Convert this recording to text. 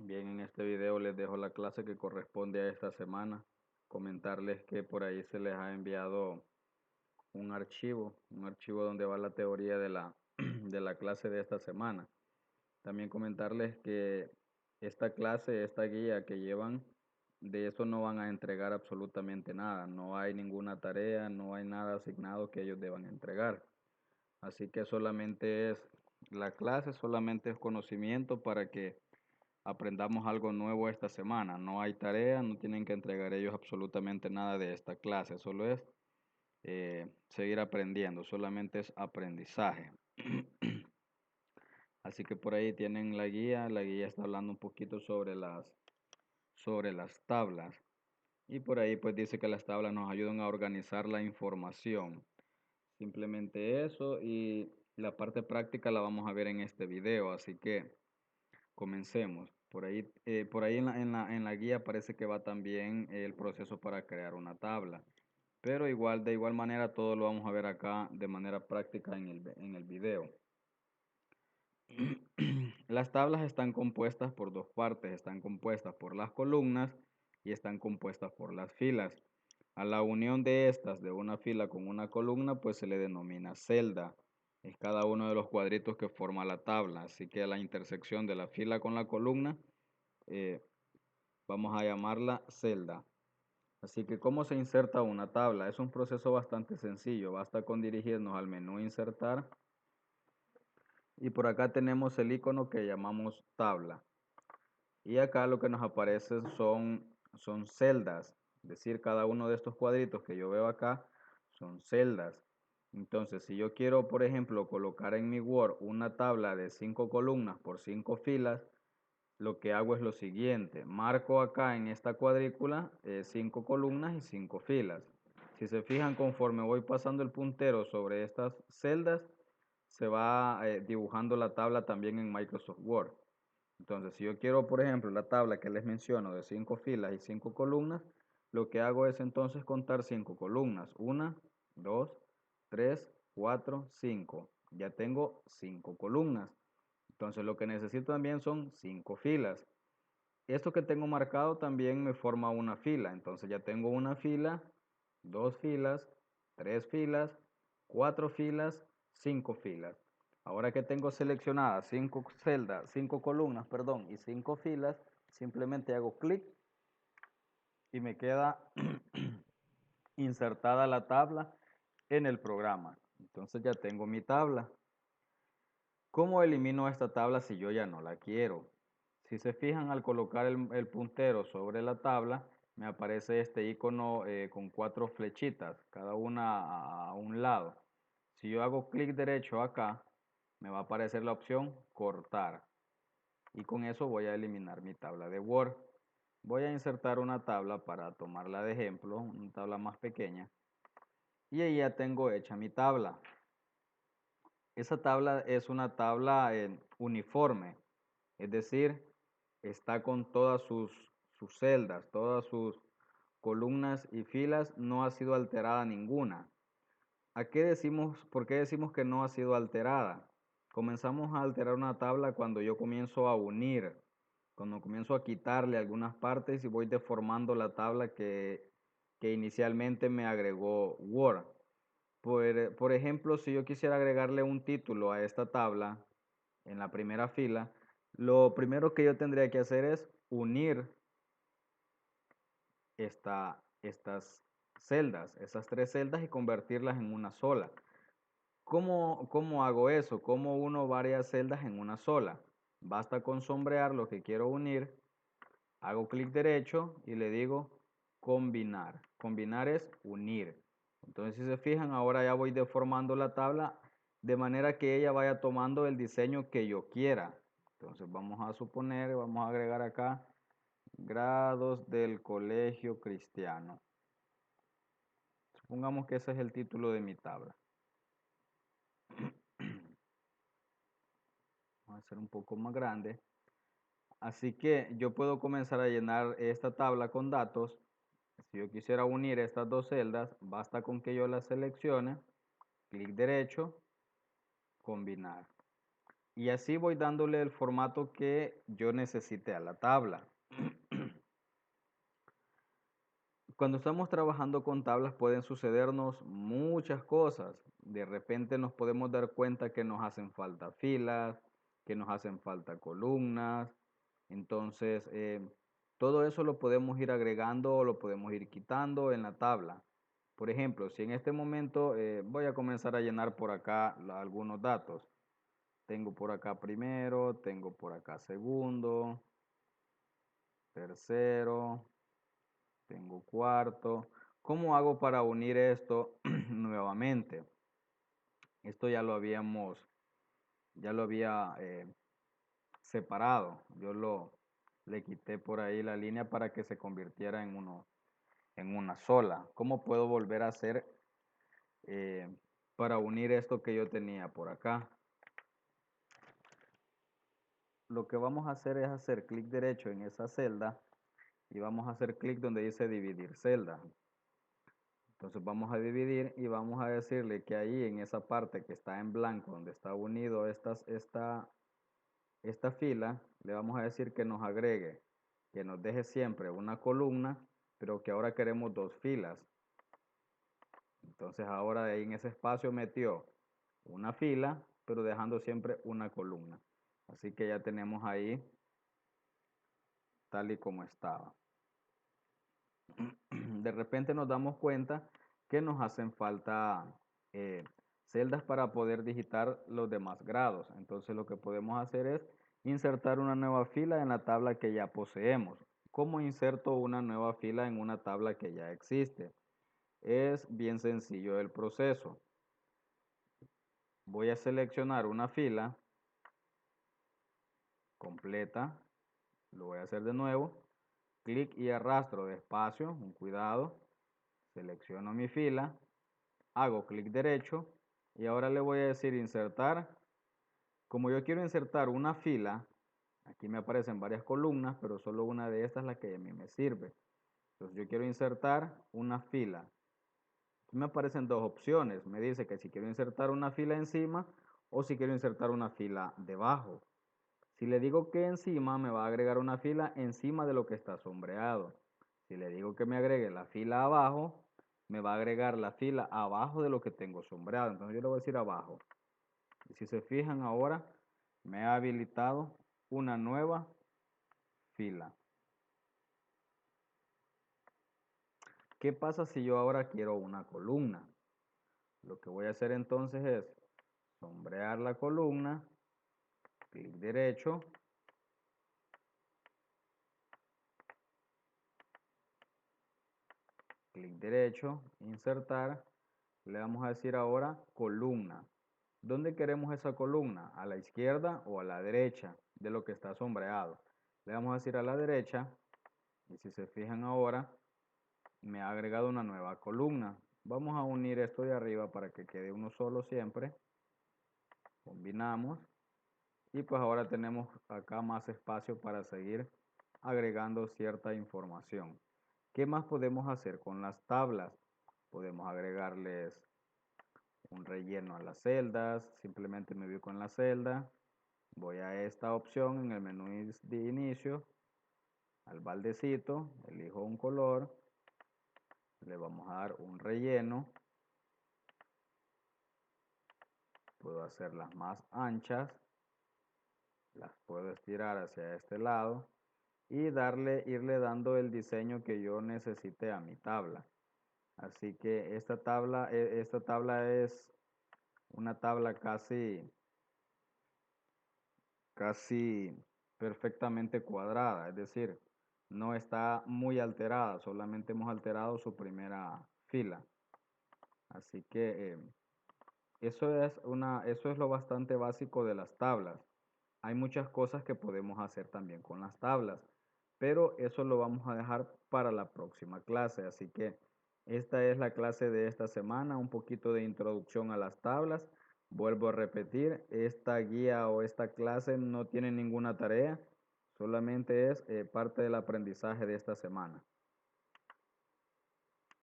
Bien, en este video les dejo la clase que corresponde a esta semana. Comentarles que por ahí se les ha enviado un archivo donde va la teoría de de la clase de esta semana. También comentarles que esta clase, esta guía que llevan, de eso no van a entregar absolutamente nada. No hay ninguna tarea, no hay nada asignado que ellos deban entregar. Así que solamente es la clase, solamente es conocimiento para que aprendamos algo nuevo esta semana. No hay tarea, no tienen que entregar ellos absolutamente nada de esta clase, solo es seguir aprendiendo, solamente es aprendizaje. Así que por ahí tienen la guía está hablando un poquito sobre las tablas. Y por ahí pues dice que las tablas nos ayudan a organizar la información. Simplemente eso y la parte práctica la vamos a ver en este video, así que comencemos. Por ahí en la guía parece que va también el proceso para crear una tabla. Pero igual, de igual manera, todo lo vamos a ver acá de manera práctica en el video. Las tablas están compuestas por dos partes. Están compuestas por las columnas y están compuestas por las filas. A la unión de estas, de una fila con una columna, pues se le denomina celda. Es cada uno de los cuadritos que forma la tabla. Así que a la intersección de la fila con la columna, eh, vamos a llamarla celda. Así que, ¿cómo se inserta una tabla? Es un proceso bastante sencillo. Basta con dirigirnos al menú Insertar y por acá tenemos el icono que llamamos tabla. Y acá lo que nos aparece son celdas. Es decir, cada uno de estos cuadritos que yo veo acá son celdas. Entonces, si yo quiero, por ejemplo, colocar en mi Word una tabla de 5 columnas por 5 filas, lo que hago es lo siguiente. Marco acá en esta cuadrícula 5 columnas y 5 filas. Si se fijan, conforme voy pasando el puntero sobre estas celdas, se va dibujando la tabla también en Microsoft Word. Entonces, si yo quiero, por ejemplo, la tabla que les menciono de 5 filas y 5 columnas, lo que hago es entonces contar 5 columnas. 1, 2, 3, 4, 5. Ya tengo 5 columnas. Entonces, lo que necesito también son 5 filas. Esto que tengo marcado también me forma una fila. Entonces, ya tengo una fila, 2 filas, 3 filas, 4 filas, 5 filas. Ahora que tengo seleccionadas 5 celdas, 5 columnas, perdón, y 5 filas, simplemente hago clic y me queda insertada la tabla en el programa. Entonces ya tengo mi tabla. ¿Cómo elimino esta tabla si yo ya no la quiero? Si se fijan, al colocar el puntero sobre la tabla, me aparece este icono con 4 flechitas, cada una a un lado. Si yo hago clic derecho acá, me va a aparecer la opción cortar. Y con eso voy a eliminar mi tabla de Word. Voy a insertar una tabla para tomarla de ejemplo, una tabla más pequeña. Y ahí ya tengo hecha mi tabla. Esa tabla es una tabla uniforme, es decir, está con todas sus celdas, todas sus columnas y filas, no ha sido alterada ninguna. ¿Por qué decimos que no ha sido alterada? Comenzamos a alterar una tabla cuando yo comienzo a unir, cuando comienzo a quitarle algunas partes y voy deformando la tabla que inicialmente me agregó Word. Por ejemplo, si yo quisiera agregarle un título a esta tabla en la primera fila, lo primero que yo tendría que hacer es unir estas celdas, esas 3 celdas y convertirlas en una sola. ¿Cómo hago eso? ¿Cómo uno varias celdas en una sola? Basta con sombrear lo que quiero unir, hago clic derecho y le digo combinar. Combinar es unir. Entonces, si se fijan, ahora ya voy deformando la tabla de manera que ella vaya tomando el diseño que yo quiera. Entonces, vamos a suponer, vamos a agregar acá grados del colegio cristiano. Supongamos que ese es el título de mi tabla. Vamos a hacer un poco más grande. Así que yo puedo comenzar a llenar esta tabla con datos. Si yo quisiera unir estas 2 celdas, basta con que yo las seleccione, clic derecho, combinar. Y así voy dándole el formato que yo necesite a la tabla. Cuando estamos trabajando con tablas pueden sucedernos muchas cosas. De repente nos podemos dar cuenta que nos hacen falta filas, que nos hacen falta columnas. Entonces, todo eso lo podemos ir agregando o lo podemos ir quitando en la tabla. Por ejemplo, si en este momento voy a comenzar a llenar por acá algunos datos. Tengo por acá primero, tengo por acá segundo, tercero, tengo cuarto. ¿Cómo hago para unir esto nuevamente? Esto ya lo había separado. Le quité por ahí la línea para que se convirtiera en una sola. ¿Cómo puedo volver a hacer eh, para unir esto que yo tenía por acá? Lo que vamos a hacer es hacer clic derecho en esa celda y vamos a hacer clic donde dice dividir celda. Entonces vamos a dividir y vamos a decirle que ahí en esa parte que está en blanco, donde está unido esta fila, le vamos a decir que nos agregue, que nos deje siempre una columna, pero que ahora queremos dos filas. Entonces ahora ahí en ese espacio metió una fila, pero dejando siempre una columna. Así que ya tenemos ahí tal y como estaba. De repente nos damos cuenta que nos hacen falta celdas para poder digitar los demás grados. Entonces lo que podemos hacer es insertar una nueva fila en la tabla que ya poseemos. ¿Cómo inserto una nueva fila en una tabla que ya existe? Es bien sencillo el proceso. Voy a seleccionar una fila completa. Lo voy a hacer de nuevo. Clic y arrastro despacio, un cuidado. Selecciono mi fila. Hago clic derecho y ahora le voy a decir insertar. Como yo quiero insertar una fila, aquí me aparecen varias columnas, pero solo una de estas es la que a mí me sirve. Entonces yo quiero insertar una fila. Aquí me aparecen dos opciones. Me dice que si quiero insertar una fila encima o si quiero insertar una fila debajo. Si le digo que encima, me va a agregar una fila encima de lo que está sombreado. Si le digo que me agregue la fila abajo, me va a agregar la fila abajo de lo que tengo sombreado. Entonces yo le voy a decir abajo. Y si se fijan ahora, me ha habilitado una nueva fila. ¿Qué pasa si yo ahora quiero una columna? Lo que voy a hacer entonces es sombrear la columna, clic derecho, clic derecho, insertar. Le vamos a decir ahora columna. ¿Dónde queremos esa columna? ¿A la izquierda o a la derecha de lo que está sombreado? Le vamos a decir a la derecha y si se fijan ahora me ha agregado una nueva columna. Vamos a unir esto de arriba para que quede uno solo siempre. Combinamos y pues ahora tenemos acá más espacio para seguir agregando cierta información. ¿Qué más podemos hacer con las tablas? Podemos agregarles un relleno a las celdas. Simplemente me ubico en la celda. Voy a esta opción en el menú de inicio, al baldecito, elijo un color, le vamos a dar un relleno. Puedo hacerlas más anchas, las puedo estirar hacia este lado y irle dando el diseño que yo necesite a mi tabla. Así que esta tabla es una tabla casi perfectamente cuadrada, es decir, no está muy alterada, solamente hemos alterado su primera fila. Así que eso es lo bastante básico de las tablas. Hay muchas cosas que podemos hacer también con las tablas, pero eso lo vamos a dejar para la próxima clase. Así que esta es la clase de esta semana, un poquito de introducción a las tablas. Vuelvo a repetir, esta guía o esta clase no tiene ninguna tarea, solamente es parte del aprendizaje de esta semana.